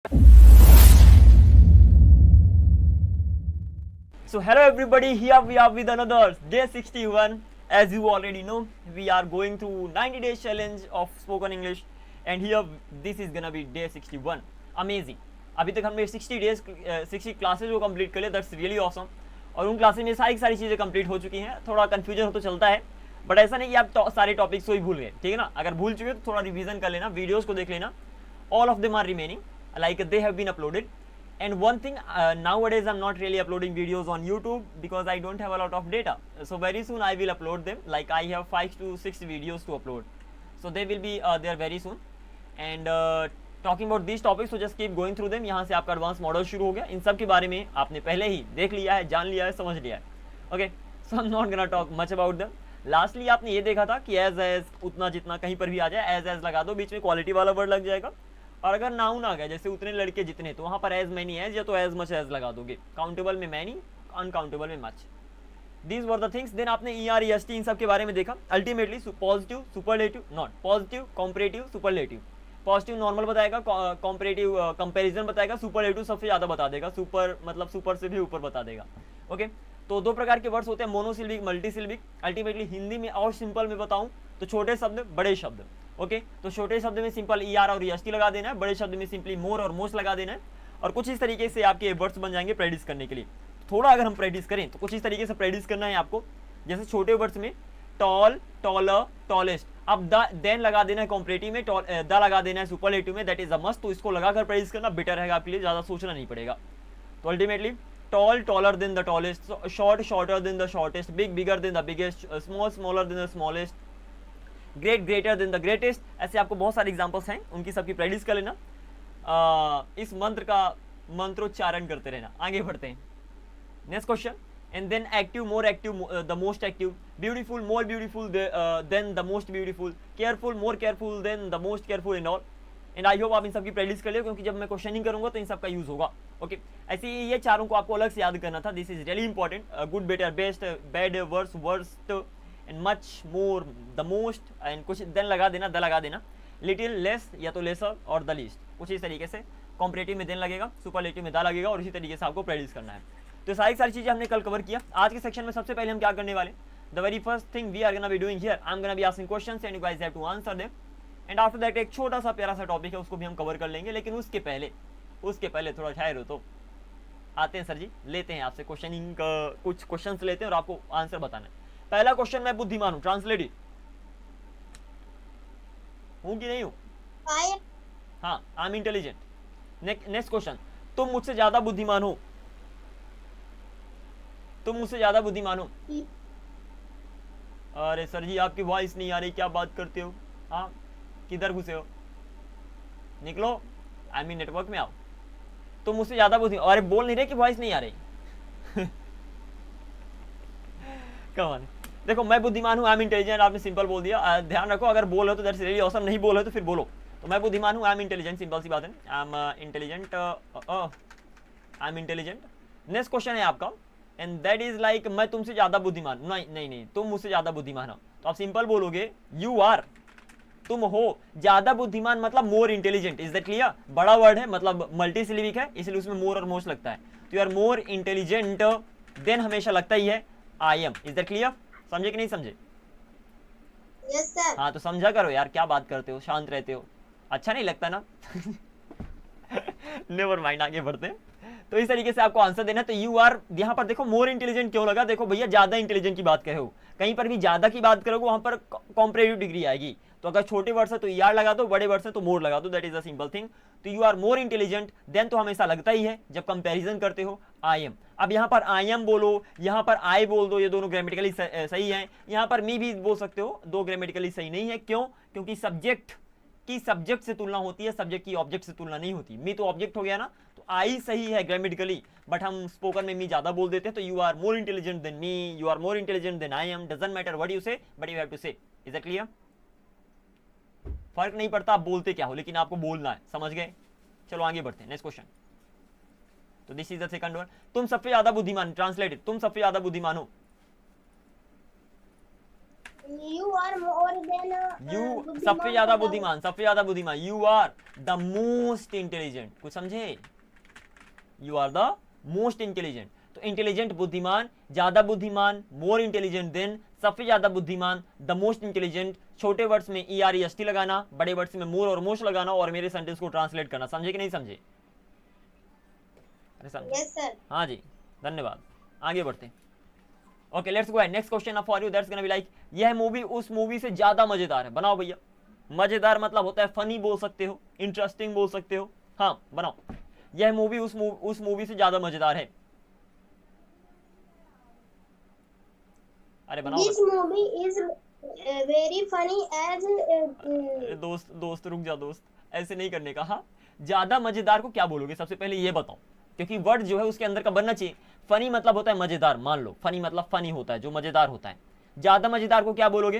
So hello everybody, here we are with another day 61. As you already know, we are going through 90 days challenge of spoken English and here this is gonna be day 61. Amazing. अभी तक हमने 60 days 60 classes को complete कर लिया. That's really awesome. और उन classes में सारी चीज़ें कंप्लीट हो चुकी हैं. थोड़ा कन्फ्यूजन हो तो चलता है, बट ऐसा नहीं कि आप सारे टॉपिक्स को ही भूल गए, ठीक है ना. अगर भूल चुके तो थोड़ा रिवीजन कर लेना, वीडियोज़ को देख लेना. All of them are remaining, like they have been uploaded. And one thing, nowadays I'm not really uploading videos on YouTube because I don't have a lot of data. So very soon I will upload them. Like I have 5 to 6 videos to upload. So they will be there very soon. And talking about these topics, so just keep going through them. यहाँ से आपका advance model शुरू हो गया. इन सब के बारे में आपने पहले ही देख लिया है, जान लिया है, समझ लिया है. Okay, so I am not gonna talk much about them. Lastly आपने ये देखा था कि एज उतना जितना कहीं पर भी आ जाए एज लगा दो, बीच में क्वालिटी वाला वर्ड लग जाएगा. और अगर नाउन आ गया जैसे उतने लड़के जितने, तो वहाँ पर एज मैनी एज या तो एज मच एज लगा दोगे. काउंटेबल में मैनी, अनकाउंटेबल में much. These were the things. Then आपने ई आर एस टी इन सब के बारे में देखा. Ultimately positive, superlative, not positive, comparative, superlative. Positive normal बताएगा, कॉम्परेटिव कंपेरिजन बताएगा, सुपरलेटिव सबसे ज़्यादा बता देगा. सुपर मतलब सुपर से भी ऊपर बता देगा. ओके, तो दो प्रकार के वर्ड्स होते हैं, मोनोसिल्बिक, मल्टीसिल्बिक. अल्टीमेटली हिंदी में और सिंपल में बताऊँ तो छोटे शब्द, बड़े शब्द. ओके, तो छोटे शब्द में सिंपल ई आर और एस टी लगा देना है, बड़े शब्द में सिंपली मोर और मोस्ट लगा देना है. और कुछ इस तरीके से आपके वर्ड्स बन जाएंगे प्रैक्टिस करने के लिए. थोड़ा अगर हम प्रैक्टिस करें तो कुछ इस तरीके से प्रैक्टिस करना है आपको. जैसे छोटे वर्ड्स में टॉल, टॉलर, टॉलेस्ट. अब देन लगा देना है कॉम्परेटिव में, द लगा देना है सुपरलेटिव में. That is a must. तो इसको लगाकर प्रैक्टिस करना बेटर रहेगा आपके लिए, ज़्यादा सोचना नहीं पड़ेगा. तो ultimately tall, taller then the tallest. Short, shorter then the shortest. Big, bigger then the biggest. Small, smaller then the smallest. Great, greater then the greatest. ऐसे आपको बहुत सारे एग्जांपल्स हैं, उनकी सबकी प्रैक्टिस कर लेना. इस मंत्र का मंत्रोच्चारण करते रहना. आगे बढ़ते हैं. Next question. And then active, more active, the most active. Beautiful, more beautiful then the most beautiful. Careful, more careful then the most careful and all. And I hope आप इन सबकी प्रैक्टिस कर ले, क्योंकि जब मैं क्वेश्चनिंग करूंगा तो इन सब का यूज होगा. ओके, ऐसे ही ये चारों को आपको अलग से याद करना था. This is really important. Good, better, best, bad, worse, worst and much, more, the most. And कुछ देन लगा देना, द लगा देना. लिटिल, लेस या तो लेसर और द लीस्ट. कुछ इस तरीके से. कॉम्परेटिव में देन लगेगा, सुपरलेटिव में द लगेगा, और इसी तरीके से आपको प्रैक्टिस करना है. तो सारी चीज़ें हमने कल कवर किया. आज के सेक्शन में सबसे पहले हम क्या करने वाले, the very first thing we are gonna be doing here, I am gonna be asking questions and you guys have to answer them. And after that एक छोटा सा प्यारा सा टॉपिक है, उसको भी हम कवर कर लेंगे. लेकिन उसके पहले थोड़ा ठहरो. तो आते हैं सर जी, लेते हैं आपसे क्वेश्चनिंग का कुछ क्वेश्चंस लेते हैं और आपको आंसर बताना है. पहला क्वेश्चन, मैं बुद्धिमान हूँ, ट्रांसलेट इट. हूँ कि नहीं हूँ? हाँ, I am intelligent. Next question, तुम मुझसे ज्यादा बुद्धिमान हो. तुम मुझसे ज्यादा बुद्धिमान हो. अरे सर जी आपकी वॉइस नहीं आ रही, क्या बात करते हो? हाँ, किधर घुसे हो? निकलो, आई मीन नेटवर्क में आओ. तुम मुझसे ज्यादा बुद्धिमान. अरे बोल नहीं रहे कि वॉइस नहीं आ रही. कमान. देखो, मैं बुद्धिमान हूँ, आई एम इंटेलिजेंट. आपने सिंपल बोल दिया. ध्यान रखो, अगर बोल हो तो दैट्स रियली ऑसम, नहीं बोल हो तो फिर बोलो. तो मैं बुद्धिमान हूँ, आई एम इंटेलिजेंट. सिंपल सी बात है, I am intelligent. I am intelligent. Next question है आपका, एंड दैट इज लाइक मैं तुमसे ज्यादा बुद्धिमान. नहीं, तुम मुझसे ज्यादा बुद्धिमान हो. तो आप सिंपल बोलोगे यू आर. तुम हो ज्यादा बुद्धिमान मतलब more intelligent. Is that clear? बड़ा वर्ड है, मतलब मल्टी सिलेबिक है, इसलिए उसमें मोर और मोस्ट लगता है. तो you are more intelligent than हमेशा लगता ही है I am. Is that clear? समझे कि नहीं समझे? Yes sir. हाँ, तो समझा करो यार, क्या बात करते हो, शांत रहते हो, अच्छा नहीं लगता ना. नेवर माइंड, आगे बढ़ते हैं. तो इस तरीके से आपको आंसर देना है. तो यू आर, यहाँ पर देखो मोर इंटेलिजेंट क्यों लगा. देखो भैया, ज्यादा इंटेलिजेंट की बात कहे हो, कहीं पर भी ज्यादा की बात करोगे वहां पर कॉम्परेटिव डिग्री आएगी. तो अगर छोटे वर्ड है तो ई आर लगा दो, बड़े वर्ड है तो मोर लगा दो. That is a simple thing. तो you are more intelligent than तो हमेशा लगता ही है जब कंपैरिजन करते हो आई एम. अब यहाँ पर आई एम बोलो, यहाँ पर आई बोल दो, ये दोनों ग्रामेटिकली सही है. यहाँ पर मी भी बोल सकते हो, दो ग्रामेटिकली सही नहीं है. क्यों? क्योंकि सब्जेक्ट की सब्जेक्ट से तुलना होती है, सब्जेक्ट की ऑब्जेक्ट से तुलना नहीं होती. मी तो ऑब्जेक्ट हो गया ना, तो आई सही है ग्रामेटिकली, बट हम स्पोकन में मी ज्यादा बोल देते हैं. तो you are more intelligent than me, you are more intelligent than I am. Doesn't matter what you say, but you have to say. Is that clear? फर्क नहीं पड़ता आप बोलते क्या हो, लेकिन आपको बोलना है. समझ गए? चलो आगे बढ़ते हैं. Next question. तो this is the second one. तुम सबसे ज्यादा बुद्धिमान. ट्रांसलेटेड, तुम सबसे ज्यादा बुद्धिमान हो. You are more than you सबसे ज्यादा बुद्धिमान, सबसे ज्यादा बुद्धिमान, you are the most intelligent, कुछ समझे, you are the most intelligent. तो इंटेलिजेंट बुद्धिमान, ज्यादा बुद्धिमान, मोर इंटेलिजेंट देन, सबसे ज्यादा बुद्धिमान, द मोस्ट इंटेलिजेंट। छोटे वर्ड्स में ई आर एस टी लगाना, बड़े वर्ड्स में मोर और मोस्ट लगाना और मेरे सेंटेंस को ट्रांसलेट करना। समझे कि नहीं समझे? अरे समझे? Yes sir. हाँ जी, धन्यवाद। आगे बढ़ते हैं। Okay let's go. Next question for you, that's gonna be like, यह मूवी उस मूवी से ज्यादा मजेदार है। बनाओ भैया। मजेदार मतलब होता है फनी बोल सकते हो, इंटरेस्टिंग बोल सकते हो। हाँ बनाओ, यह मूवी उस मूवी से ज्यादा मजेदार है। अरे बनाओ। This movie is very funny as अरे दोस्त रुक जा दोस्त, ऐसे नहीं करने का। हाँ, ज्यादा मजेदार को क्या बोलोगे सबसे पहले ये बताओ, क्योंकि वर्ड जो है उसके अंदर का बनना चाहिए। फनी मतलब होता है मजेदार, मान लो फनी मतलब फनी होता है, जो मजेदार होता है। ज्यादा मजेदार को क्या बोलोगे,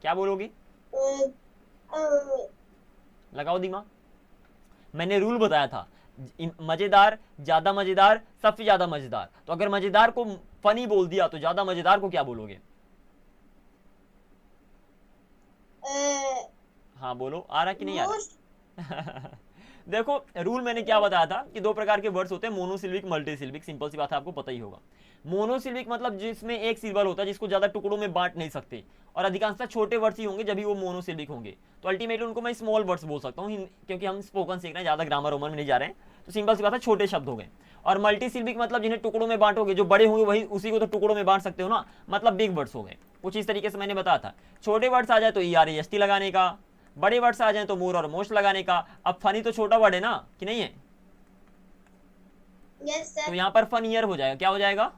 क्या बोलोगे? लगाओ दिमाग। मैंने रूल बताया था, मजेदार, ज्यादा मजेदार, सबसे ज्यादा मजेदार। तो अगर मजेदार को फनी बोल दिया तो ज्यादा मजेदार को क्या बोलोगे? हाँ बोलो, आ रहा कि नहीं आ रहा? देखो रूल मैंने क्या बताया था कि दो प्रकार के वर्ड्स होते हैं, मोनोसिल्बिक, मल्टीसिल्बिक। सिंपल सी बात है, आपको पता ही होगा। मोनोसिल्बिक मतलब जिसमें एक सिल्बल होता है, जिसको ज्यादा टुकड़ों में बांट नहीं सकते, और अधिकांशतः छोटे वर्ड्स ही होंगे जब भी वो मोनोसिल्बिक होंगे। तो अल्टीमेटली उनको मैं स्मॉल वर्ड्स बोल सकता हूँ, क्योंकि हम स्पोकन सीख रहे हैं, ज्यादा ग्रामर रोमर में नहीं जा रहे हैं। तो सिंपल सी बात है, छोटे शब्द हो गए। और मल्टीसिल्बिक मतलब जिन्हें टुकड़ों में बांटोगे, जो बड़े होंगे वही उसी को तो टुकड़ों में बांट सकते हो ना, मतलब बिग वर्ड्स हो गए। कुछ इस तरीके से मैंने बताया था। छोटे वर्ड्स आ जाए तो ई आर एस टी लगाने का, बड़े वर्ड्स आ जाए तो मोर और मोस्ट लगाने का। अब फनी तो छोटा वर्ड है ना, कि नहीं है? Yes sir. तो यहाँ पर फनियर हो जाएगा। क्या हो जाएगा?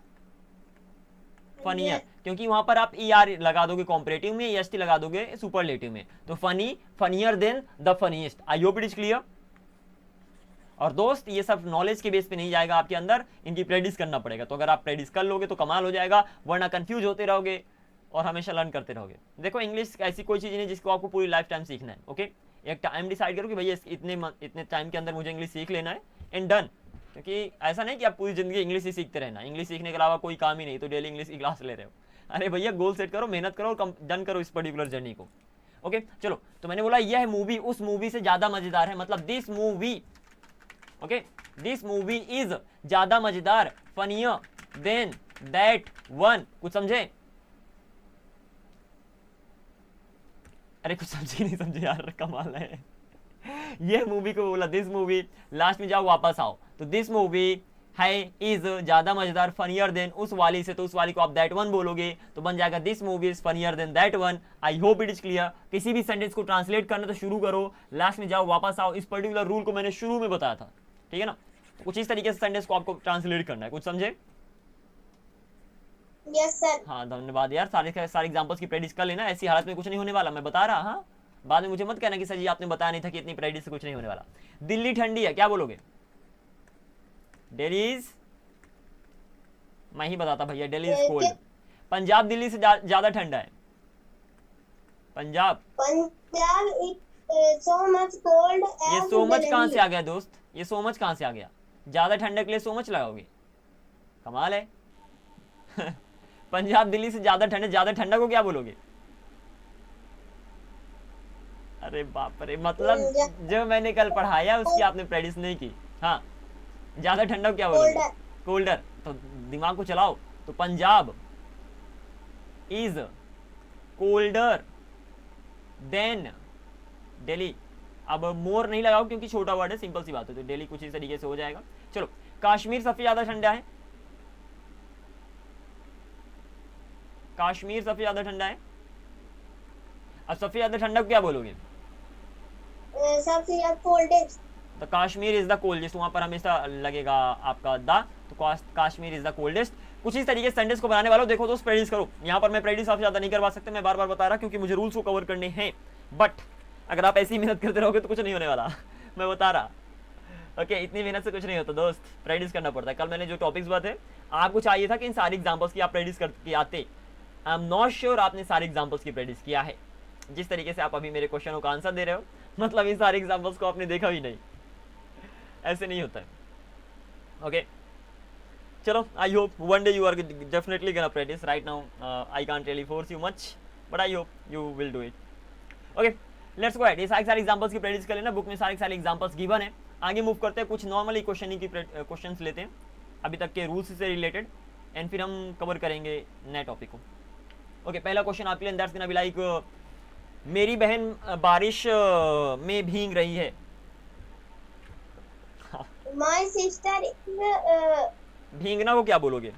फनियर, क्योंकि वहां पर आप ई आर लगा दोगे कॉम्परेटिव में, एस टी लगा दोगे सुपरलेटिव में। तो funny, funnier then the funniest. I hope it is clear. और दोस्त ये सब नॉलेज के बेस पे नहीं जाएगा आपके अंदर, इनकी प्रैक्टिस करना पड़ेगा। तो अगर आप प्रैक्टिस कर लोगे तो कमाल हो जाएगा, वरना कंफ्यूज होते रहोगे और हमेशा लर्न करते रहोगे। देखो इंग्लिश ऐसी कोई चीज नहीं जिसको आपको पूरी लाइफ टाइम सीखना है। ओके, एक टाइम डिसाइड करो कि भैया इतने टाइम के अंदर मुझे इंग्लिश सीख लेना है, एंड डन। क्योंकि ऐसा नहीं कि आप पूरी जिंदगी इंग्लिश ही सीखते रहना, इंग्लिश सीखने के अलावा कोई काम ही नहीं, तो डेली इंग्लिश की क्लास ले रहे हो। अरे भैया गोल सेट करो, मेहनत करो और डन करो इस पर्टिकुलर जर्नी को। ओके चलो, तो मैंने बोला यह मूवी उस मूवी से ज्यादा मजेदार है, मतलब this movie, okay this movie is ज्यादा मजेदार, फनियर देन दैट वन। कुछ समझे? अरे कुछ समझे नहीं समझे यार, कमाल है। ये मूवी को बोला दिस मूवी, लास्ट में जाओ वापस आओ, तो दिस मूवी है इज ज्यादा मजेदार, फनियर देन उस वाली से, तो उस वाली को आप दैट वन बोलोगे, तो बन जाएगा this movie is funnier than that one. I hope it is clear. किसी भी सेंटेंस को ट्रांसलेट करना तो शुरू करो, लास्ट में जाओ वापस आओ। इस पर्टिकुलर रूल को मैंने शुरू में बताया था, ठीक है ना? तो कुछ इस तरीके से सेंटेंस को आपको ट्रांसलेट करना है। कुछ समझे? Yes sir. हाँ धन्यवाद यार, सारे एग्जांपल्स की प्रैक्टिस कर लेना, ऐसी हालत में कुछ नहीं होने वाला, मैं बता रहा। हाँ बाद में मुझे मत कहना कि सर जी आपने बताया नहीं था कि इतनी प्रैक्टिस से कुछ नहीं होने वाला। दिल्ली ठंडी है, क्या बोलोगे? दिल्ली इज, मैं ही बताता भैया, दिल्ली इज कोल्ड। पंजाब दिल्ली से ज्यादा ठंडा है। Punjab is so much cold ये as सो मच Delhi. कहां से आ गया दोस्त? ये सो मच कहां से आ गया? ज्यादा ठंडक के लिए सो मच लगाओगे, कमाल है। पंजाब दिल्ली से ज्यादा ठंडा को क्या बोलोगे? अरे बाप रे, मतलब जो मैंने कल पढ़ाया उसकी आपने प्रैक्टिस नहीं की। हाँ ज्यादा ठंडा को क्या बोलोगे? कोल्डर। तो दिमाग को चलाओ। तो Punjab is colder than Delhi. अब मोर नहीं लगाओ क्योंकि छोटा वर्ड है, सिंपल सी बात है, तो दिल्ली कुछ इस तरीके से हो जाएगा। चलो, कश्मीर सबसे ज्यादा ठंडा है, कश्मीर सबसे ज्यादा ठंडा है। अब सबसे ज्यादा ठंडा को क्या बोलोगे? सबसे ज्यादा कोल्डेस्ट। तो कश्मीर इज द कोल्डेस्ट, वहां पर हमेशा लगेगा आपका द, तो कश्मीर इज द कोल्डेस्ट। कुछ इस तरीके से सेंटेंस को बनाने वालों, देखो दोस्त प्रैक्टिस करो। यहाँ पर मैं प्रैक्टिस आपसे ज्यादा नहीं करवा सकते, मैं बार बार बता रहा क्योंकि मुझे रूल्स को कवर करने हैं, बट अगर आप ऐसी मेहनत करते रहोगे तो कुछ नहीं होने वाला। मैं बता रहा। ओके इतनी मेहनत से कुछ नहीं होता दोस्त, प्रैक्टिस करना पड़ता है। कल मैंने जो टॉपिक्स बताए, आपको चाहिए था कि इन सारे एग्जांपल्स की आप प्रैक्टिस करके आते। आई एम नॉट श्योर आपने सारे एग्जांपल्स की प्रैक्टिस किया है। जिस तरीके से आप अभी मेरे क्वेश्चनों का आंसर दे रहे हो, मतलब इन सारे एग्जांपल्स को आपने देखा ही नहीं, ऐसे नहीं होता है। ओके चलो, I hope one day you are definitely gonna practice. Right now I can't really force you much, but I hope you will do it. Okay, let's go ahead. ये सारे एग्जांपल्स की प्रैक्टिस कर लेना. Book में सारे examples given है. आगे move करते हैं, कुछ नॉर्मली क्वेश्चन की क्वेश्चंस लेते हैं अभी तक के रूल्स से रिलेटेड, एंड फिर हम कवर करेंगे नए टॉपिक को. ओके, पहला क्वेश्चन आपके लिए, दैट्स गोना बी लाइक, मेरी बहन बारिश में भीग रही है. My sister is भीगना को क्या बोलोगे?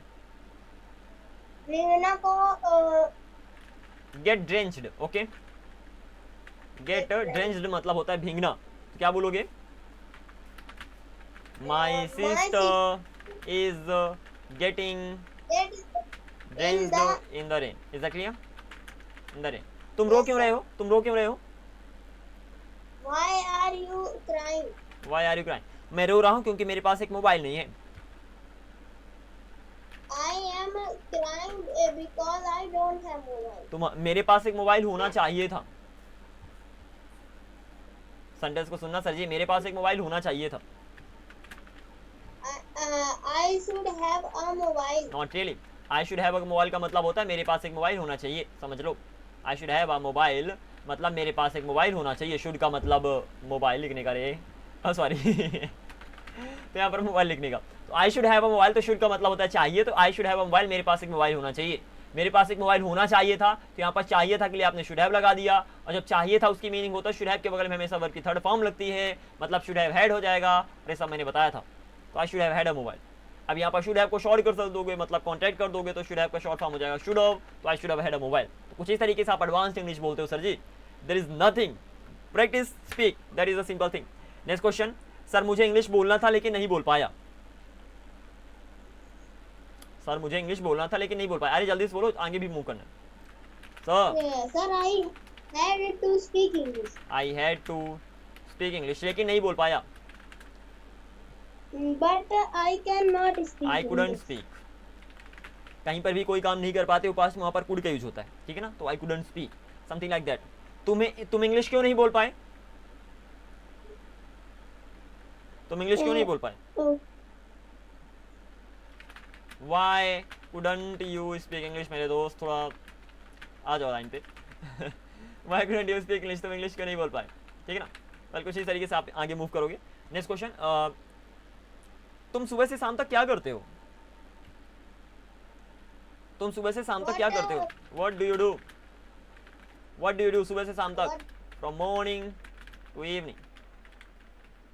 भीगना को get drenched. Okay, get drenched मतलब होता है भीगना. तो क्या बोलोगे? My sister is getting drenched in the rain. Is that clear? In the rain. तुम रो क्यों रहे हो? तुम रो क्यों रहे हो? Why are you crying? Why are you crying? मैं रो रहा हूँ क्योंकि मेरे पास एक मोबाइल नहीं है. I am crying because I don't have mobile. तुम, मेरे पास एक मोबाइल होना चाहिए था. सेंटेंस को सुनना सर जी, मेरे पास एक मोबाइल होना चाहिए था. I should have a mobile. Not really. I should have a mobile का मतलब होता है मेरे पास एक मोबाइल होना चाहिए. समझ लो, I should have a mobile मतलब मेरे पास एक मोबाइल होना चाहिए. शुड का मतलब मोबाइल लिखने का रे, सॉरी तो यहाँ पर मोबाइल लिखने का. तो आई शुड हैव अ मोबाइल, तो शुड का मतलब होता है चाहिए. तो आई शुड हैव अ मोबाइल, मेरे पास एक मोबाइल होना चाहिए. मेरे पास एक मोबाइल होना चाहिए था, तो यहाँ पर चाहिए था के लिए आपने शुड हैव लगा दिया. और जब चाहिए था उसकी मीनिंग होता है शुड हैव के बगल में हमेशा वर्ब की थर्ड फॉर्म लगती है, मतलब शुड हैव हैड हो जाएगा. और सब मैंने बताया था. तो आई should have had a mobile. अब यहाँ पर शुड हैव को शॉर्ट कर दोगे, मतलब कॉन्ट्रैक्ट कर दोगे, तो शुड हैव का शॉर्ट फॉर्म हो जाएगा शुड हैव. तो आई should have had a mobile. तो कुछ इस तरीके से आप एडवांस इंग्लिश बोलते हो sir ji. There is nothing, practice, speak, that is a simple thing. Next question, sir मुझे इंग्लिश बोलना था लेकिन नहीं बोल पाया. सर मुझे इंग्लिश बोलना था लेकिन नहीं बोल पाया. अरे जल्दी से बोलो, आगे भी मूव करना. Sir Sir, I had to speak English. I had to speak English, लेकिन नहीं बोल पाया. But I cannot speak I couldn't English. Speak. कहीं पर भी कोई काम नहीं कर पाते हो पास में, वहां पर कुड का यूज होता है. ठीक है ना? तो I couldn't speak, something like that. तुम इंग्लिश क्यों नहीं बोल पाए? तुम इंग्लिश क्यों नहीं बोल पाए? Oh, why couldn't you speak English? मेरे दोस्त थोड़ा आ जाओ लाइन पे. Why couldn't you speak English? तुम इंग्लिश क्यों नहीं बोल पाए? ठीक है ना? वेल, कुछ इस तरीके से आप आगे मूव करोगे. नेक्स्ट क्वेश्चन, तुम सुबह से शाम तक क्या करते हो? तुम सुबह से शाम तक क्या करते हो? What do you do? What do you do सुबह से शाम तक? From morning to evening.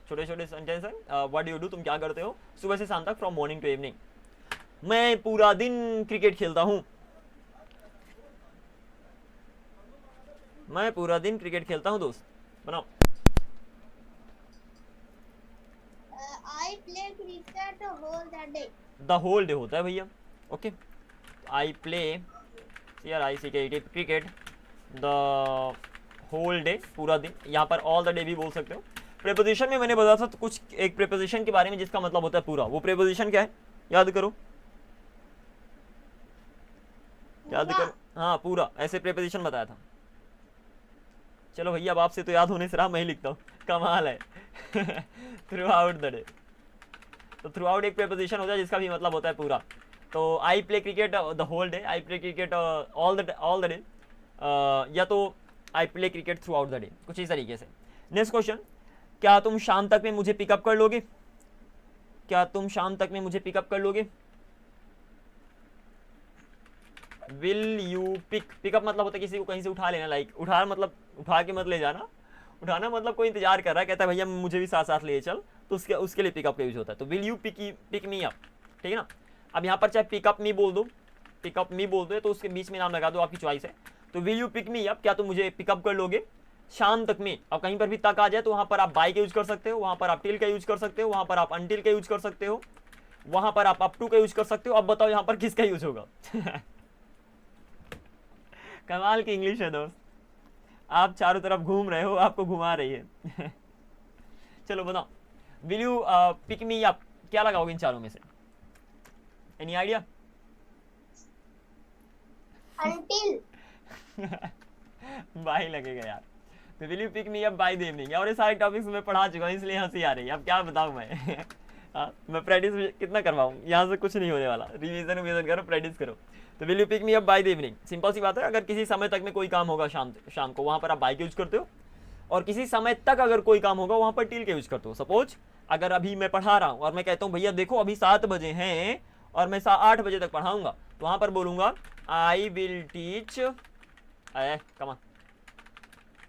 छोटे छोटे सेंटेंस है. व्हाट डू यू डू, तुम क्या करते हो सुबह से शाम तक, फ्रॉम मॉर्निंग टू इवनिंग. मैं पूरा दिन क्रिकेट खेलता हूँ. मैं पूरा दिन क्रिकेट खेलता हूँ दोस्त. बनाओ. I play cricket the whole that day. The whole day होता है भैया. Okay, I play cricket the whole day, पूरा दिन. यहाँ पर ऑल द डे भी बोल सकते हो. प्रेपोजिशन में मैंने बताया था तो कुछ एक प्रेपोजिशन के बारे में जिसका मतलब होता है पूरा. वो प्रेपोजिशन क्या है? याद करो, याद करो. हाँ, पूरा, ऐसे प्रेपोजिशन बताया था. चलो भैया, अब आपसे तो याद होने से रहा, मैं ही लिखता हूँ. कमाल है. Throughout the day. तो थ्रू आउट एक प्रेपोजिशन होता है जिसका भी मतलब होता है पूरा. तो I play cricket the whole day, I play cricket all the day, या तो I play cricket throughout the day, कुछ इस तरीके से. नेक्स्ट क्वेश्चन, क्या तुम शाम तक में मुझे पिकअप कर लोगे? क्या तुम शाम तक में मुझे पिकअप कर लोगे? Will you pick. पिकअप मतलब होता है किसी को कहीं से उठा लेना. लाइक उठा मतलब उठा के मत ले जाना. उठाना मतलब कोई इंतजार कर रहा है, कहता है भैया मुझे भी साथ साथ ले चल, तो उसके लिए पिकअप का यूज होता है. तो will you pick me up. ठीक है ना? अब यहाँ पर चाहे पिकअप मी बोल दो, पिकअप मी बोल दो, तो उसके बीच में नाम लगा दो, आपकी चॉइस है. तो will you pick me up, क्या तुम मुझे पिकअप कर लोगे शाम तक में? अब कहीं पर भी तक आ जाए तो वहां पर आप बाय का यूज कर सकते हो, वहां पर आप टिल का यूज कर सकते हो, वहां पर आप अनटिल का यूज कर सकते हो, वहां पर आप अप टू का यूज कर सकते हो. अब बताओ यहाँ पर किसका यूज होगा? कमाल की इंग्लिश है दोस्त. आप चारों तरफ घूम रहे हो, आपको घुमा रही है. चलो बताओ, will you pick me up, क्या लगाओगे इन चारों में से? Any idea? Until. बाय लगेगा यार. तो will you pick me up by the evening. और ये सारे टॉपिक्स मैं पढ़ा चुका हूँ, इसलिए हंसी आ रही है. अब क्या बताऊँ मैं? हाँ, मैं प्रैक्टिस कितना करवाऊँ, यहाँ से कुछ नहीं होने वाला। रिवीजन करो, प्रैक्टिस करो। तो will you pick me up by the evening, simple सी बात है। अगर किसी समय तक में कोई काम होगा शाम को, वहाँ पर आप बाय का यूज करते हो, और किसी समय तक अगर कोई काम होगा वहाँ पर टिल का यूज करते हो। सपोज अगर अभी मैं पढ़ा रहा हूँ और मैं कहता हूँ भैया देखो अभी 7 बजे हैं और मैं 8 बजे तक पढ़ाऊंगा, तो वहाँ पर बोलूँगा आई विल टीच, कमा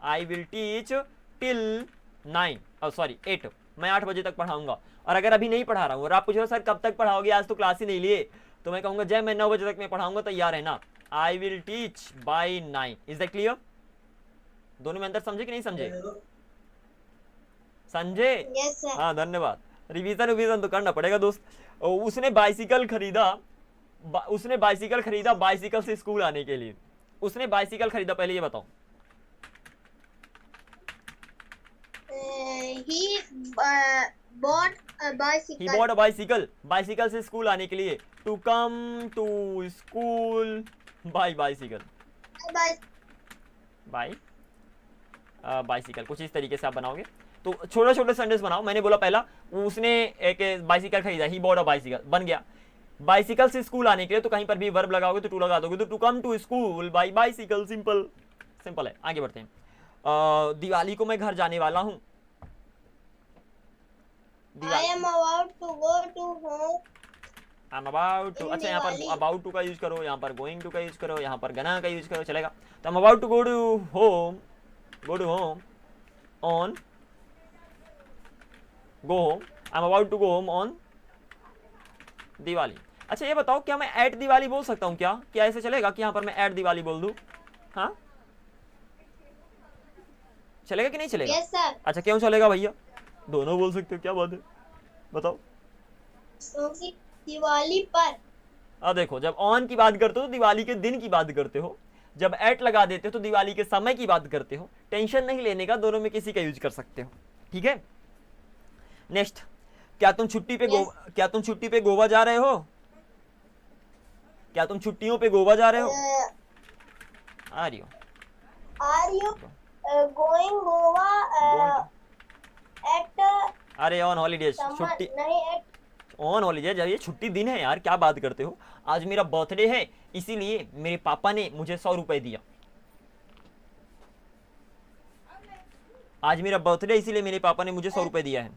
आई विल टीच टिल 8, मैं 8 बजे तक पढ़ाऊंगा। और अगर अभी नहीं पढ़ा रहा हूँ और आप पूछ रहे हो सर कब तक पढ़ाओगे, आज तो क्लास ही नहीं लिए, तो मैं कहूँगा जय मैं 9 बजे तक मैं पढ़ाऊंगा, तैयार है ना। I will teach bye 9। Is that clear? दोनों में अंतर समझे कि नहीं समझे? समझे? Yes sir. हाँ धन्यवाद। रिवीजन तो करना पड़ेगा दोस्त। उसने बाइसिकल खरीदा बाइसिकल से स्कूल आने के लिए। उसने बाइसिकल खरीदा, पहले ये बताओ। He bought a bicycle. He bought a bicycle, bicycle से स्कूल आने के लिए। To come to school by bicycle, by bicycle. कुछ इस तरीके से आप बनाओगे। तो छोटे छोटे सेंटेंस बनाओ। मैंने बोला पहला, उसने एक बाइसिकल खरीदा, ही बॉट अ बाइसिकल, बन गया। बाइसिकल से स्कूल आने के लिए तो कहीं पर भी वर्ब लगाओगे तो टू लगा दोगे, तो to come to school by bicycle. Simple है। आगे बढ़ते हैं। दिवाली को मैं घर जाने वाला हूँ। I am about to go to home. I'm about to, अच्छा यहाँ पर दिवाली। about to का यूज करो, यहाँ पर going to का यूज करो, यहाँ पर gonna का यूज करो, चलेगा। तो I'm about to go to home on, go home, I'm about to go home on Diwali. अच्छा ये बताओ, क्या मैं at दिवाली बोल सकता हूँ क्या ऐसे चलेगा कि यहाँ पर मैं at दिवाली बोल दूँ? हाँ चलेगा कि नहीं चलेगा? Yes sir. अच्छा क्यों चलेगा भैया? दोनों बोल सकते हो, क्या बात है बताओ। क्योंकि दिवाली पर। अब देखो, जब ऑन की बात करते हो तो दिवाली के दिन की बात करते हो, जब एट लगा देते हो तो दिवाली के समय की बात करते हो। टेंशन नहीं लेने का, दोनों में किसी का यूज कर सकते हो, ठीक है। नेक्स्ट, क्या तुम छुट्टी पे गोवा जा रहे हो? क्या तुम छुट्टियों पे गोवा जा रहे हो? Are you going Goa at अरे ऑन हॉलीडेज, छुट्टी नहीं at ऑन हॉलीडेज, ये छुट्टी दिन है यार, क्या बात करते हो। आज मेरा बर्थडे है इसीलिए मेरे पापा ने मुझे 100 रुपए दिया। आज मेरा बर्थडे इसीलिए मेरे पापा ने मुझे 100 रुपए दिया है।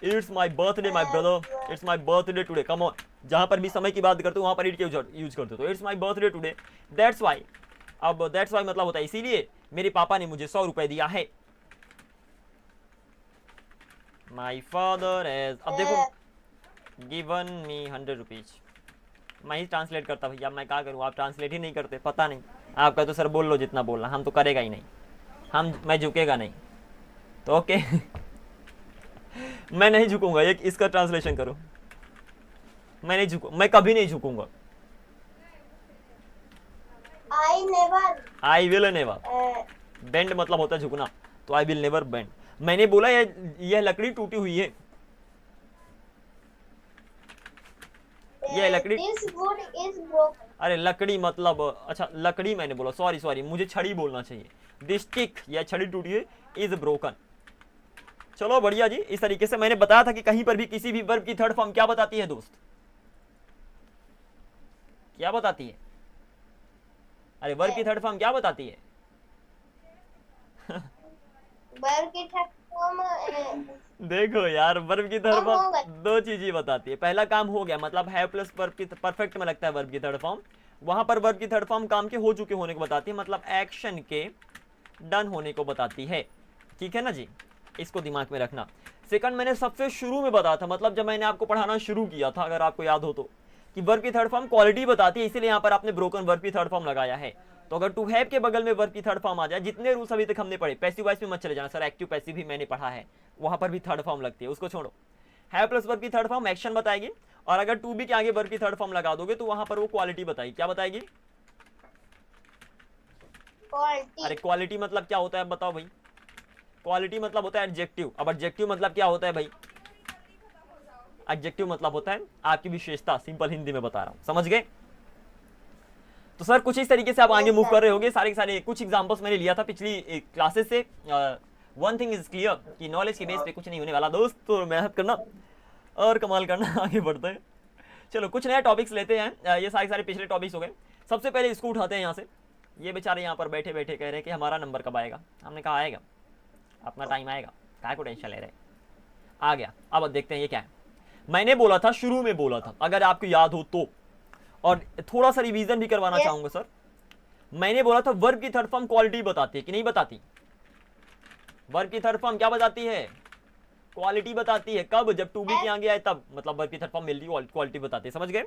It's my birthday my brother, it's my birthday today. Come on, जहां पर भी समय की बात करते हो वहां पर इट के यूज करते हो। It's my birthday today, that's why. अब दैट्स वाई मतलब होता है इसीलिए मेरे पापा ने मुझे 100 रुपए दिया है। माई फादर हैज, अब देखो, गिवन मी 100 रुपीज। मैं ही ट्रांसलेट करता भैया, मैं क्या करूँ, आप ट्रांसलेट ही नहीं करते, पता नहीं। आपका तो सर बोल लो जितना बोलना, हम तो करेगा ही नहीं, मैं झुकेगा नहीं, तो ओके। मैं नहीं झुकूंगा, एक इसका ट्रांसलेशन करो। मैं कभी नहीं झुकूंगा। आई विल नेवर बेंड मतलब होता है झुकना, तो आई विल नेवर बेंड। मैंने बोला यह लकड़ी टूटी हुई है, यह लकड़ी, this wood is broken. अरे लकड़ी मतलब, अच्छा लकड़ी मैंने बोला, सॉरी मुझे छड़ी बोलना चाहिए। दिस स्टिक, यह छड़ी टूटी है, इज ब्रोकन। चलो बढ़िया जी। इस तरीके से मैंने बताया था कि कहीं पर भी किसी भी वर्ब की थर्ड फॉर्म क्या बताती है दोस्त, क्या बताती है? अरे वर्ब की थर्ड फॉर्म क्या बताती है? वर्ब की थर्ड फॉर्म देखो यार, वर्ब की थर्ड फॉर्म दो चीजें बताती है। पहला काम हो गया, मतलब है प्लस वर्ब की, परफेक्ट में लगता है वर्ब की थर्ड फॉर्म। वहां पर वर्ब की थर्ड फॉर्म काम के हो चुके होने को बताती है, मतलब एक्शन के डन होने को बताती है, ठीक है ना जी। इसको दिमाग में रखना। सेकंड, मैंने सबसे शुरू में बताया था, मतलब जब मैंने आपको पढ़ाना शुरू किया था, अगर आपको याद हो तो, कि वर्ब की थर्ड फॉर्म क्वालिटी बताती है, इसीलिए यहाँ पर आपने ब्रोकन वर्ब की थर्ड फॉर्म लगाया है। तो अगर टू हैव के बगल में वर्ब की थर्ड फॉर्म आ जाए, जितने रूल्स अभी तक हमने पढ़े, पैसिव वॉइस में मत चले जाना सर, एक्टिव पैसिव भी मैंने पढ़ा है, वहां पर भी थर्ड फॉर्म लगती है, उसको छोड़ो। हैव प्लस वर्ब की थर्ड फॉर्म एक्शन बताएगी, और अगर टू बी के आगे वर्ब की थर्ड फॉर्म लगा दोगे तो वहां पर वो क्वालिटी बताएगी। क्या बताएगी? क्वालिटी। अरे क्वालिटी मतलब क्या होता है बताओ भाई? क्वालिटी मतलब होता है एडजेक्टिव। अब एडजेक्टिव मतलब क्या होता है भाई? एडजेक्टिव मतलब होता है आपकी विशेषता। सिंपल हिंदी में बता रहा हूं, समझ गए? तो सर कुछ इस तरीके से आप आगे मूव कर रहे होगे। सारे के सारे कुछ एग्जांपल्स मैंने लिया था पिछली क्लासेस से, वन थिंग इज क्लियर कि नॉलेज के बेस पे कुछ नहीं होने वाला दोस्त, तो मेहनत करना और कमाल करना, आगे बढ़ते हैं। चलो कुछ नया टॉपिक्स लेते हैं, ये सारे पिछले टॉपिक्स हो गए। सबसे पहले इसको उठाते हैं यहाँ से। ये बेचारे यहाँ पर बैठे बैठे कह रहे हैं कि हमारा नंबर कब आएगा। हमने कहा आएगा, अपना टाइम आएगा, काय को टेंशन ले रहे। आ गया। अब देखते हैं ये क्या है। मैंने बोला था, शुरू में बोला था, अगर आपको याद हो तो, और थोड़ा सा रिवीजन भी करवाना चाहूंगा सर। मैंने बोला था वर्ब की थर्ड फॉर्म क्वालिटी बताती है कि नहीं बताती? वर्ब की थर्ड फॉर्म क्या बताती है? क्वालिटी बताती है। कब? जब टू बी के आगे आए तब, मतलब वर्ब की थर्ड फॉर्म मेनली क्वालिटी बताती है। समझ गए?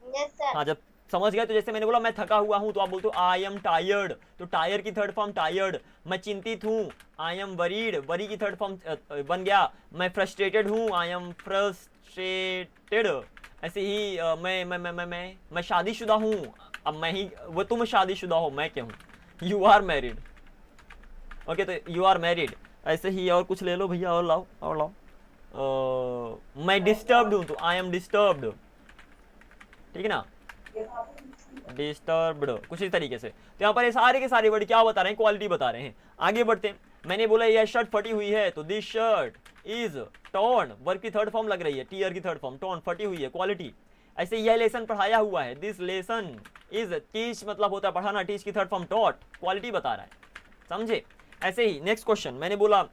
Yes sir. हाँ, जब समझ गए तो जैसे मैंने बोला मैं थका हुआ हूं तो आप बोलते हो आई एम टायर्ड, तो टायर की थर्ड फॉर्म टायर्ड। मैं चिंतित हूं, आई एम वरीड, वरी की थर्ड फॉर्म बन गया। मैं फ्रस्ट्रेटेड हूं, आई एम फ्रस्ट्रेटेड। ऐसे ही मैं शादीशुदा हूं, अब मैं ही, वो तुम शादीशुदा हो, मैं क्या हूं? You are married. ओके, तो यू आर मैरिड। ऐसे ही और कुछ ले लो भैया, और लाओ और लाओ। मैं डिस्टर्ब्ड हूं तो आई एम डिस्टर्ब्ड, ठीक है ना? डिस्टर्ब्ड, कुछ इस तरीके से। तो यहाँ पर ये सारे के सारे वर्ड क्या बता रहे हैं? क्वालिटी बता रहे हैं। आगे बढ़ते हैं। मैंने बोला यह शर्ट फटी हुई है, तो this shirt is torn, verb की थर्ड फॉर्म लग रही है, टीयर की थर्ड फॉर्म, टॉर्न, फटी हुई है, क्वालिटी। ऐसे यह लेसन पढ़ाया हुआ है, दिस लेसन इज, टीच मतलब होता है पढ़ाना, टीच की थर्ड फॉर्म टॉट, क्वालिटी बता रहा है। समझे? ऐसे ही नेक्स्ट क्वेश्चन मैंने बोला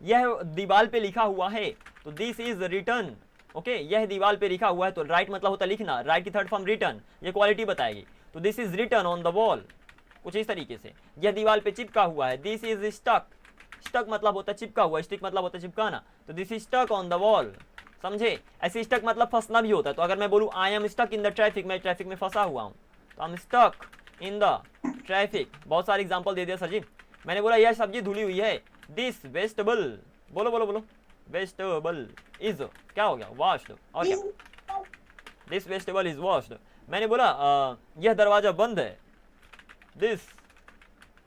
यह दीवार पे लिखा हुआ है, तो दिस इज रिटन। ओके, यह दीवार पे लिखा हुआ है, तो राइट मतलब होता है लिखना, राइट की थर्ड फॉर्म रिटन, ये क्वालिटी बताएगी। तो this is written on the wall, कुछ इस तरीके से। यह दीवार पे चिपका हुआ है, दिस इज स्टक, स्टक मतलब होता है चिपका हुआ, स्टिक मतलब होता है चिपकाना, तो this is stuck on the wall. समझे? ऐसे स्टक मतलब फंसना भी होता है। तो अगर मैं बोलूँ I am stuck in the traffic, मैं ट्रैफिक में फंसा हुआ हूँ, तो I am stuck in the traffic. बहुत सारे एग्जाम्पल दे दिया सर जी। मैंने बोला यह सब्जी धुली हुई है, दिस वेजिटेबल, बोलो बोलो बोलो, वेजिटेबल इज क्या हो गया? वॉश्ड। और क्या? This vegetable is washed. मैंने बोला यह दरवाजा बंद है, this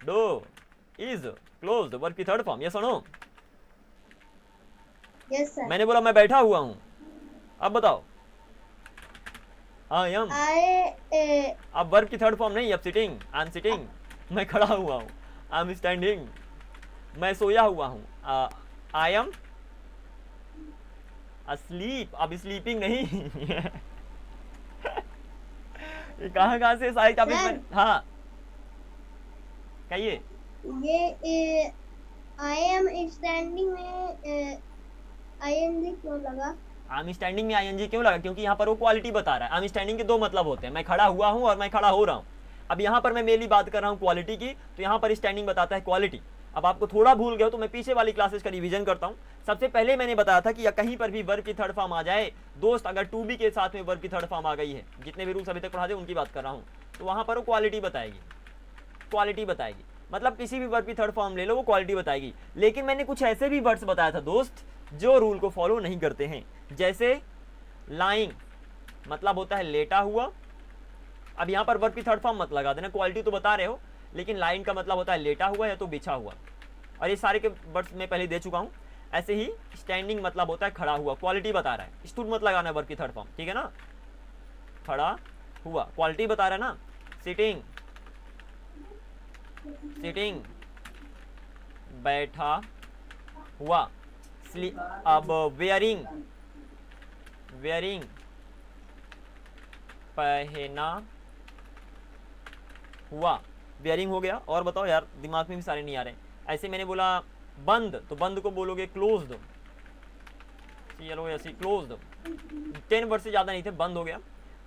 door is closed, verb की थर्ड फॉर्म, ये सुनो। Yes sir. मैंने बोला मैं बैठा हुआ हूं, अब बताओ। आई एम, अब वर्ब की थर्ड फॉर्म नहीं, अब सिटिंग, आई एम सिटिंग, मैं खड़ा हुआ हूं, आई एम स्टैंडिंग। मैं सोया हुआ हूं, आई एम asleep, अब स्लीपिंग नहीं। ये कहाँ से सारे टॉपिक में? हाँ कहिए। ये आई एम स्टैंडिंग में आईएनजी क्यों लगा? आई एम स्टैंडिंग में आईएनजी क्यों लगा? क्योंकि यहाँ पर वो क्वालिटी बता रहा है। आई एम स्टैंडिंग के दो मतलब होते हैं, मैं खड़ा हुआ हूँ और मैं खड़ा हो रहा हूँ। अब यहाँ पर मैं मेनली बात कर रहा हूँ क्वालिटी की, तो यहाँ पर स्टैंडिंग बताता है क्वालिटी। अब आपको थोड़ा भूल गए हो तो मैं पीछे वाली क्लासेस का रिवीजन करता हूँ। सबसे पहले मैंने बताया था कि कहीं पर भी वर्ब की थर्ड फॉर्म आ जाए दोस्त, अगर टू बी के साथ में वर्ब की थर्ड फॉर्म आ गई है, जितने भी रूल्स अभी तक पढ़ा दे उनकी बात कर रहा हूँ, तो वहाँ पर वो क्वालिटी बताएगी, क्वालिटी बताएगी। मतलब किसी भी वर्ब की थर्ड फॉर्म ले लो, वो क्वालिटी बताएगी। लेकिन मैंने कुछ ऐसे भी वर्ड्स बताया था दोस्त जो रूल को फॉलो नहीं करते हैं, जैसे लाइंग मतलब होता है लेटा हुआ। अब यहाँ पर वर्ब की थर्ड फॉर्म मत लगा देना, क्वालिटी तो बता रहे हो, लेकिन लाइन का मतलब होता है लेटा हुआ या तो बिछा हुआ, और ये सारे के वर्ड्स मैं पहले दे चुका हूँ। ऐसे ही स्टैंडिंग मतलब होता है खड़ा हुआ, क्वालिटी बता रहा है। स्टूड मत लगाना वर्ब की थर्ड फॉर्म, ठीक है ना? खड़ा हुआ क्वालिटी बता रहा है ना। सिटिंग, सिटिंग बैठा हुआ। अब वेयरिंग, वेयरिंग पहना हुआ, वेयरिंग हो गया। और बताओ यार, दिमाग में भी सारे नहीं आ रहे। ऐसे मैंने बोला बंद, तो बंद को बोलोगे क्लोज्ड, चलो ऐसे क्लोज्ड। 10 वर्ड से ज़्यादा नहीं थे, बंद हो गया।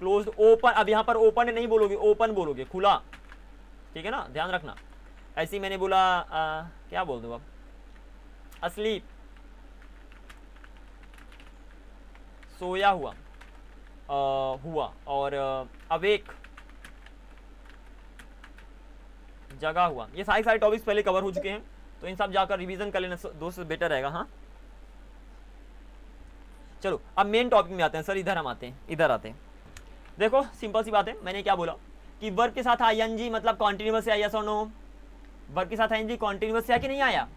क्लोज्ड, ओपन, अब यहाँ पर ओपन नहीं बोलोगे, ओपन बोलोगे, खुला, ठीक है ना? ध्यान रखना। ऐसे ही मैंने बोला क्या बोल दूँ अब, अस्लीप, सोया हुआ, हुआ, और अवेक, जगा हुआ। ये सारे टॉपिक्स पहले कवर हो चुके हैं, तो इन सब जाकर रिवीजन कर लेना दोस्त, बेटर रहेगा। हाँ चलो अब मेन टॉपिक में आते हैं सर। इधर हम आते हैं, इधर आते हैं। देखो सिंपल सी बात है, मैंने क्या बोला कि वर्ब के साथ आईएनजी मतलब कॉन्टिन्यूअस है, यस और नो? वर्ब के साथ आईएनजी कॉन्टिन्यूअस है कि नहीं आया?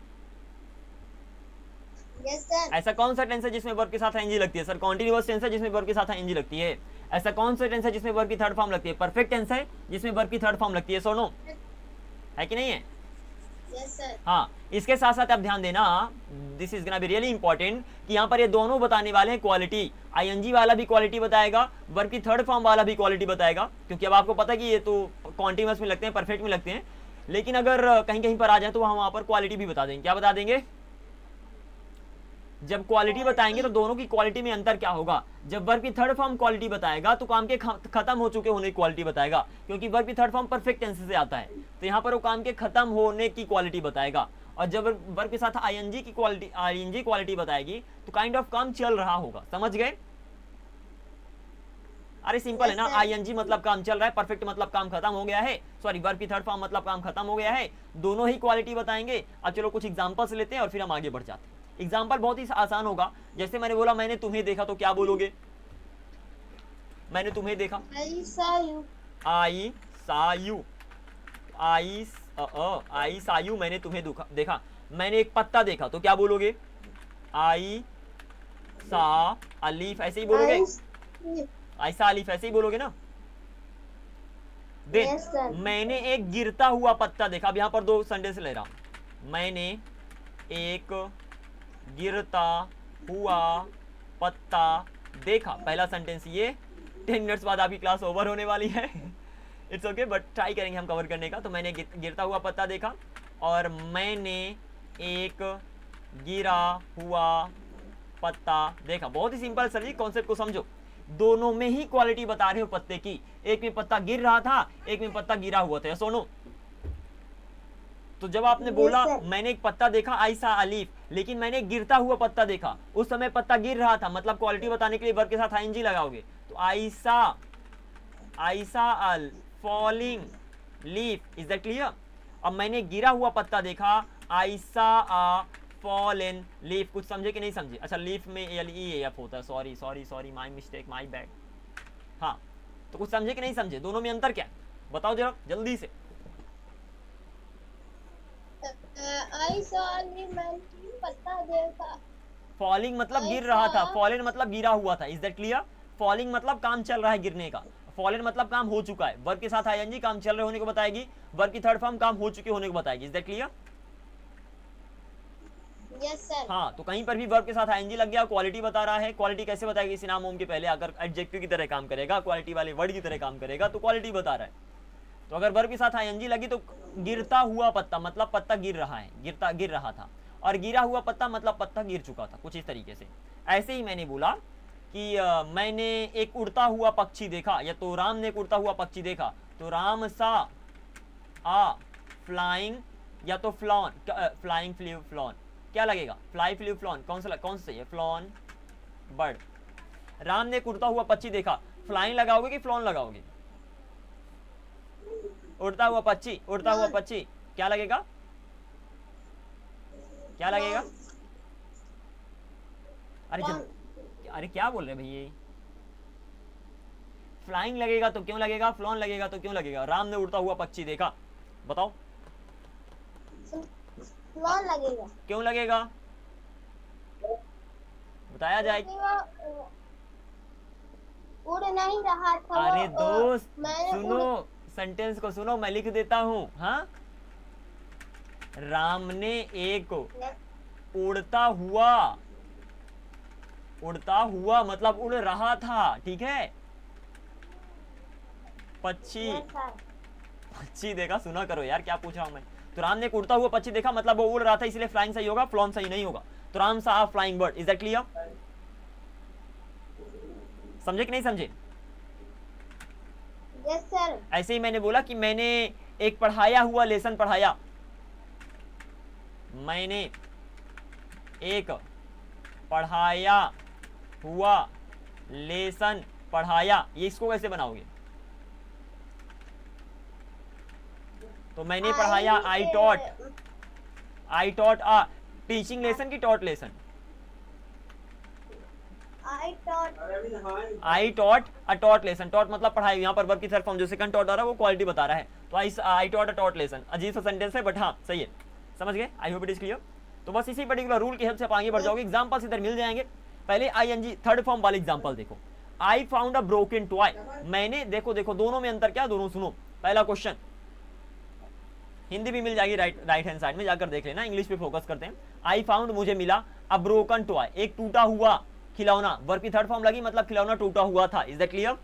Yes sir. ऐसा कौन सा टेंस है जिसमें वर्ब के साथ आईएनजी लगती है? सर कॉन्टिन्यूअस टेंस है जिसमें वर्ब के साथ आईएनजी लगती है। ऐसा कौन सा टेंस है जिसमें वर्ब की थर्ड फॉर्म लगती है? परफेक्ट टेंस है जिसमें वर्ब की थर्ड फॉर्म लगती है, सो नो? है कि नहीं है? Yes, sir. हाँ, इसके साथ साथ आप ध्यान देना, this is gonna be really important, कि यहाँ पर ये दोनों बताने वाले हैं क्वालिटी। आईएनजी वाला भी क्वालिटी बताएगा, वर्ब की थर्ड फॉर्म वाला भी क्वालिटी बताएगा, क्योंकि अब आपको पता है कि ये तो कॉन्टिन्यूअस में लगते हैं, परफेक्ट में लगते हैं, लेकिन अगर कहीं कहीं पर आ जाए तो हम वहाँ पर क्वालिटी भी बता देंगे। क्या बता देंगे? जब क्वालिटी बताएंगे तो दोनों की क्वालिटी में अंतर क्या होगा। जब वर्ब की थर्ड फॉर्म क्वालिटी बताएगा तो काम के खत्म हो चुके होने की क्वालिटी बताएगा, क्योंकि वर्ब की थर्ड फॉर्म परफेक्ट टेंस से आता है, तो यहाँ पर वो काम के खत्म होने की क्वालिटी बताएगा। और जब वर्ब के साथ आईएनजी की क्वालिटी, आईएनजी क्वालिटी बताएगी तो काइंड ऑफ काम चल रहा होगा। समझ गए? अरे सिंपल है ना, आईएनजी मतलब काम चल रहा है, परफेक्ट मतलब काम खत्म हो गया है, सॉरी वर्ब की थर्ड फॉर्म मतलब काम खत्म हो गया है, दोनों ही क्वालिटी बताएंगे। अब चलो कुछ एग्जांपल्स लेते हैं और फिर हम आगे बढ़ जाते हैं। एग्जाम्पल बहुत ही आसान होगा, जैसे मैंने बोला मैंने तुम्हें देखा, तो क्या बोलोगे? मैंने तुम्हें देखा, I saw you. आई सा यू, आई सा यू, मैंने तुम्हें देखा। मैंने एक पत्ता देखा, तो क्या बोलोगे? आई सा अलीफ, ऐसे ही बोलोगे? आई सा अलीफ ऐसे ही बोलोगे ना? Yes, sir. मैंने एक गिरता हुआ पत्ता देखा। अब यहाँ पर दो सेंटेंस ले रहा हूं। मैंने एक गिरता हुआ पत्ता देखा, पहला सेंटेंस ये। 10 मिनट्स बाद आपकी क्लास ओवर होने वाली है। इट्स ओके, बट ट्राई करेंगे हम कवर करने का। तो मैंने गिरता हुआ पत्ता देखा और मैंने एक गिरा हुआ पत्ता देखा। बहुत ही सिंपल सर जी, कॉन्सेप्ट को समझो। दोनों में ही क्वालिटी बता रहे हो पत्ते की, एक में पत्ता गिर रहा था, एक में पत्ता गिरा हुआ था। सोनो, तो जब आपने बोला मैंने एक पत्ता देखा आयसा अलीफ, लेकिन मैंने गिरता हुआ पत्ता देखा, उस समय पत्ता गिर रहा था, मतलब क्वालिटी बताने के लिए वर्ब के साथ आईएनजी लगाओगे। तो I saw all falling leaf, is that clear? अब मैंने गिरा हुआ पत्ता देखा, आयसा अ फॉलन लीफ। कुछ समझे कि नहीं समझे? अच्छा, लीफ में एल ई एफ होता है, sorry sorry sorry, my mistake, my bad. हाँ, तो कुछ समझे कि नहीं समझे? दोनों में अंतर क्या है बताओ जरा जल्दी से। I saw you. मैंने पत्ता देखा। फॉलिंग मतलब गिर रहा था, फॉलन मतलब गिरा हुआ था, इज दैट क्लियर? फॉलिंग मतलब काम चल रहा है गिरने का, फॉलन मतलब काम हो चुका है। वर्ब के साथ आईएनजी काम चल रहे होने को बताएगी, वर्ब की थर्ड फॉर्म काम हो चुके होने को बताएगी। Is that clear? Yes, sir. हाँ, तो कहीं पर भी वर्ब के साथ आईएनजी लग गया, क्वालिटी बता रहा है। क्वालिटी कैसे बताएगी? इसी नाम ओम के पहले अगर एडजेक्टिव की तरह काम करेगा, क्वालिटी वाले वर्ड की तरह काम करेगा, तो क्वालिटी बता रहा है। तो अगर वर्ब के साथ आईएनजी लगी तो गिरता हुआ पत्ता मतलब पत्ता गिर रहा है, गिर रहा था, और गिरा हुआ पत्ता मतलब पत्ता गिर चुका था, कुछ इस तरीके से। ऐसे ही मैंने बोला कि मैंने एक उड़ता हुआ पक्षी देखा, या तो राम ने एक उड़ता हुआ पक्षी देखा, तो राम सा आ फ्लाइंग, या तो फ्लॉन, फ्लाइंग फ्ल्यू फ्लॉन, क्या लगेगा? फ्लाई फ्ल्यू फ्लॉन, कौन सा सही है? Flown bird. राम ने एक उड़ता हुआ पक्षी देखा, फ्लाइंग लगाओगे कि फ्लॉन लगाओगे? उड़ता हुआ पक्षी, उड़ता हुआ पक्षी क्या लगेगा? क्या लगेगा? अरे क्या बोल रहे भैया? फ्लाइंग लगेगा तो क्यों लगेगा, फ्लॉन लगेगा तो क्यों लगेगा? राम ने उड़ता हुआ पक्षी देखा, बताओ फ्लॉन लगेगा। क्यों लगेगा? बताया जाए। उड़ नहीं रहा था। अरे दोस्त सुनो, सेंटेंस को सुनो, मैं लिख देता हूं। हाँ, राम ने एक उड़ता हुआ मतलब उड़ रहा था, ठीक है? पक्षी देखा, सुना करो यार, क्या पूछा हूं मैं? तो राम ने एक उड़ता हुआ पक्षी देखा मतलब वो उड़ रहा था, इसलिए फ्लाइंग सही होगा, फ्लॉन सही नहीं होगा। तो राम सा flying bird, is that clear? समझे कि नहीं समझे? Yes, sir. ऐसे ही मैंने बोला कि मैंने एक पढ़ाया हुआ लेसन पढ़ाया, मैंने एक पढ़ाया हुआ लेसन पढ़ाया, ये इसको कैसे बनाओगे? तो मैंने पढ़ाया, I taught a teaching lesson की taught lesson? I taught a taught lesson, taught मतलब पढ़ाई, यहाँ पर वर्ब की थर्ड फॉर्म जो सेकंड टॉट आ रहा है वो क्वालिटी बता रहा है। तो I taught a taught lesson, अजीब सा सेंटेंस है बट हाँ सही है, समझ गए? आई होप इट इज क्लियर। तो बस इसी पर्टिकुलर रूल की हेल्प से आप आगे बढ़ जाओगे। एग्जांपल्स इधर मिल जाएंगे। पहले आईएनजी थर्ड फॉर्म वाले एग्जांपल देखो। I found a broken toy, मैंने, देखो दोनों में अंतर क्या, दोनों सुनो। पहला क्वेश्चन, हिंदी भी मिल जाएगी राइट हैंड साइड में, जाकर देख लेना। इंग्लिश पे फोकस करते हैं। आई फाउंड, मुझे मिला, अ ब्रोकन टॉय, एक टूटा हुआ खिलौना। वर्ब की थर्ड फॉर्म लगी, मतलब खिलौना टूटा हुआ था। Is that clear?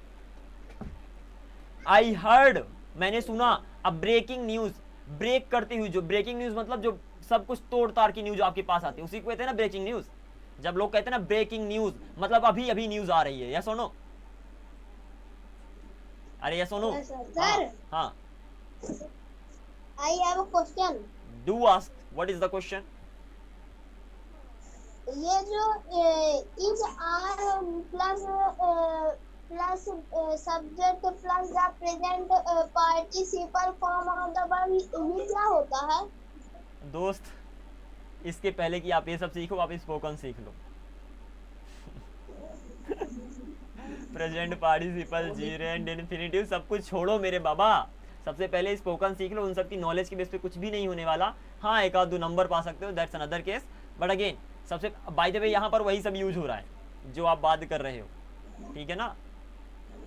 I heard, मैंने सुना, अ ब्रेकिंग न्यूज, ब्रेक करती हुई, जो ब्रेकिंग न्यूज मतलब जो सब कुछ तोड़ ताड़ की न्यूज आपके पास आती है, उसी को कहते हैं ना ब्रेकिंग न्यूज। जब लोग कहते हैं ना ब्रेकिंग न्यूज, मतलब अभी अभी न्यूज आ रही है। यस और नो? अरे यस और नो? Yes, sir. Sir, हाँ, I have a question. Do ask, what is the question? ये जो is are plus subject plus the present participle form of the verb, ये क्या होता है? दोस्त, इसके पहले कि आप ये सब सीखो, आप स्पोकन सीख लो। प्रेजेंट पार्टिसिपल, जीरेंड, इन्फिनिटिव सब कुछ छोड़ो मेरे बाबा। सबसे पहले स्पोकन सीख लो। उन सब की नॉलेज के बेस पे कुछ भी नहीं होने वाला। हाँ, एक आध दो नंबर पा सकते हो, that's another case, but again सबसे बाय द वे यहाँ पर वही सब यूज हो रहा है जो आप बात कर रहे हो, ठीक है ना?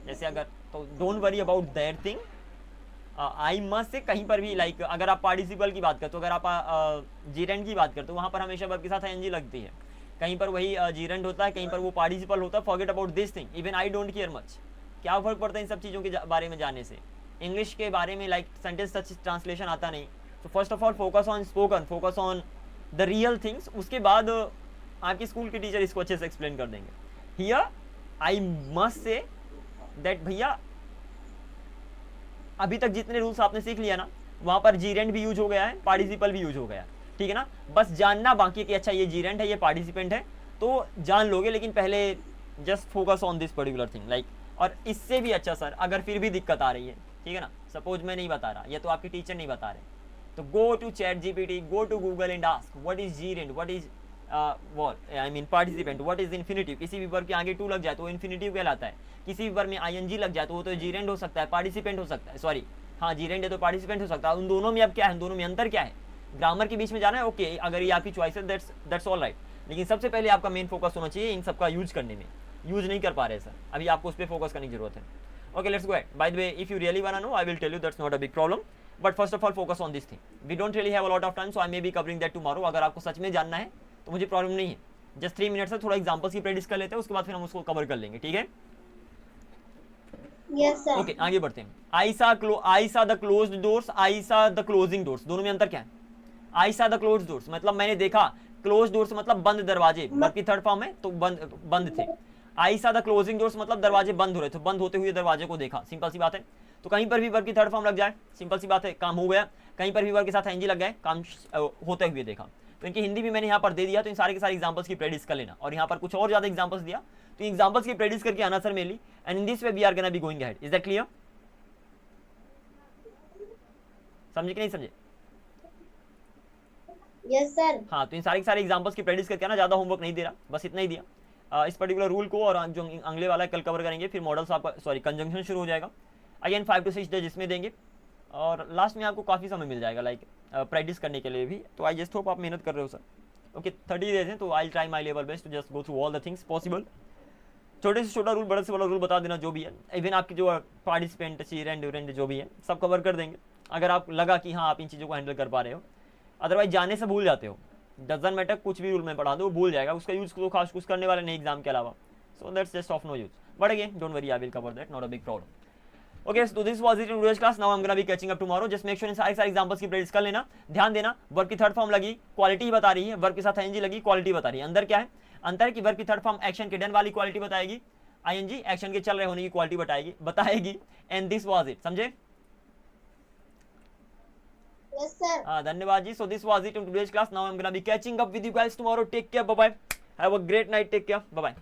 जैसे अगर तो don't worry about that thing. I must say कहीं पर भी लाइक अगर आप पार्टिसिपल की बात करते हो, अगर आप जीरेंड की बात करते हो, वहाँ पर हमेशा वर्ब के साथ एनजी लगती है। कहीं पर वही जीरेंड होता है, कहीं पर वो पार्टिसिपल होता है। Forget about this thing, even I don't care much. क्या फर्क पड़ता है इन सब चीज़ों के बारे में जानने से? इंग्लिश के बारे में लाइक सेंटेंस सच ट्रांसलेशन आता नहीं। तो first of all focus on spoken, focus on the real things. उसके बाद आपके स्कूल के टीचर इसको अच्छे से एक्सप्लेन कर देंगे। Here I must say that भैया अभी तक जितने रूल्स आपने सीख लिया ना, वहाँ पर जीरेंड भी यूज हो गया है, पार्टिसिपल भी यूज हो गया है, ठीक है ना? बस जानना बाकी कि अच्छा ये जीरेंड है, ये पार्टिसिपेंट है, तो जान लोगे। लेकिन पहले just focus on this particular thing like. और इससे भी अच्छा सर, अगर फिर भी दिक्कत आ रही है, ठीक है ना, सपोज मैं नहीं बता रहा या तो आपके टीचर नहीं बता रहे, तो go to ChatGPT, go to Google and ask what is gerund, what is I mean participant, what is infinitive. किसी भी वर्ब के आगे टू लग जाए तो वो इन्फिनिटिव कहलाता है। किसी भी वर्ब में आईएनजी लग जाए तो वो तो जीरेंड हो सकता है, पार्टिसिपेंट हो सकता है, सॉरी हाँ जीरेंड है तो पार्टिसिपेंट हो सकता है। उन दोनों में अब क्या है, उन दोनों में अंतर क्या है? ग्रामर के बीच में जाना है, ओके, अगर ये आपकी चॉइस है दैट्स ऑल राइट। लेकिन सबसे पहले आपका मेन फोकस होना चाहिए इन सबका यूज करने में। यूज नहीं कर पा रहे सर, अभी आपको उस पर फोकस करने की जरूरत है। Okay, let's go ahead. By the way, if you really want to know, I will tell you, that's not a big problem, but first of all focus on this thing. We don't really have a lot of time, so I may be covering that tomorrow. अगर आपको सच में जानना है तो मुझे problem नहीं है, just 3 minutes से थोड़ा एग्जांपल्स की प्रैक्टिस कर लेते हैं, उसके बाद फिर हम उसको कवर कर लेंगे, ठीक है? Yes, sir. ओके, आगे बढ़ते हैं। आई सा द क्लोज्ड डोर्स, आई सा द क्लोजिंग डोर्स, दोनों में अंतर क्या है? आई सा द क्लोज्ड डोर्स मतलब मैंने देखा, क्लोज डोर्स मतलब बंद दरवाजे, वर्ब की थर्ड फॉर्म है तो बंद थे। आई सा द क्लोजिंग डोर्स मतलब दरवाजे बंद हो रहे थे, बंद होते हुए दरवाजे को देखा, सिंपल सी बात है। तो कहीं पर भी वर्ब की थर्ड फॉर्म लग जाए, सिंपल सी बात है, काम हो गया। कहीं पर भी वर्ब के साथ एनजी लग गए, काम होते हुए देखा। तो इनकी हिंदी भी मैंने यहाँ पर दे दिया, तो इन सारे के सारे एग्जांपल्स की प्रैक्टिस कर लेना। और यहाँ पर कुछ और ज्यादा एग्जांपल्स दिया, तो एग्जांपल्स की प्रैक्टिस करके आना sir mainly, and in this way we are gonna be going ahead. Is that clear? समझे कि नहीं समझे? Yes, sir. हाँ, तो इन सारे के सारे एग्जांपल्स की प्रैक्टिस करके आना, ज्यादा होमवर्क नहीं दे रहा, बस इतना ही दिया। इस पर्टिकुलर रूल को और जो अगले वाला कल कवर करेंगे, फिर मॉडल्स आपका सॉरी कंजंक्शन शुरू हो जाएगा। अगेन 5 to 6 डेज इसमें देंगे, और लास्ट में आपको काफ़ी समय मिल जाएगा लाइक प्रैक्टिस करने के लिए भी। तो आई जस्ट होप आप मेहनत कर रहे हो सर। ओके, 30 डेज हैं, तो I try my level best to just go through all the things possible. छोटे से छोटा रूल, बड़े से बड़ा रूल बता देना जो भी है। इवन आपकी जो पार्टिसिपेंट, चीरेंड ड्यूरेंड जो भी है सब कवर कर देंगे, अगर आप लगा कि हाँ आप इन चीज़ों को हैंडल कर पा रहे हो। अदरवाइज जाने से भूल जाते हो, डजन मैटर, कुछ भी रूल में पढ़ा दो वो भूल जाएगा, उसका यूज तो खास कुछ करने वाले नहीं एग्जाम के अलावा। So that's just of no use, but again don't worry, I will cover that, not a big problem. Okay, so this was it in today's class. Now I'm gonna be catching up tomorrow. Just make sure इन सारे examples की practice कर लेना। ध्यान देना, verb की third form लगी, quality बता रही है, वर्ब के साथ आईएनजी लगी, क्वालिटी बता रही है। अंदर क्या है? अंतर की वर्ब की थर्ड फॉर्म एक्शन के डन वाली क्वालिटी बताएगी, आईएनजी एक्शन के चल रहे होने की क्वालिटी बताएगी। एंड दिस वाज इट, समझे? Yes, sir. धन्यवाद जी। So this was it in today's class. Now I'm gonna be catching up with you guys tomorrow. Take care, bye bye. Have a great night. Take care, bye bye.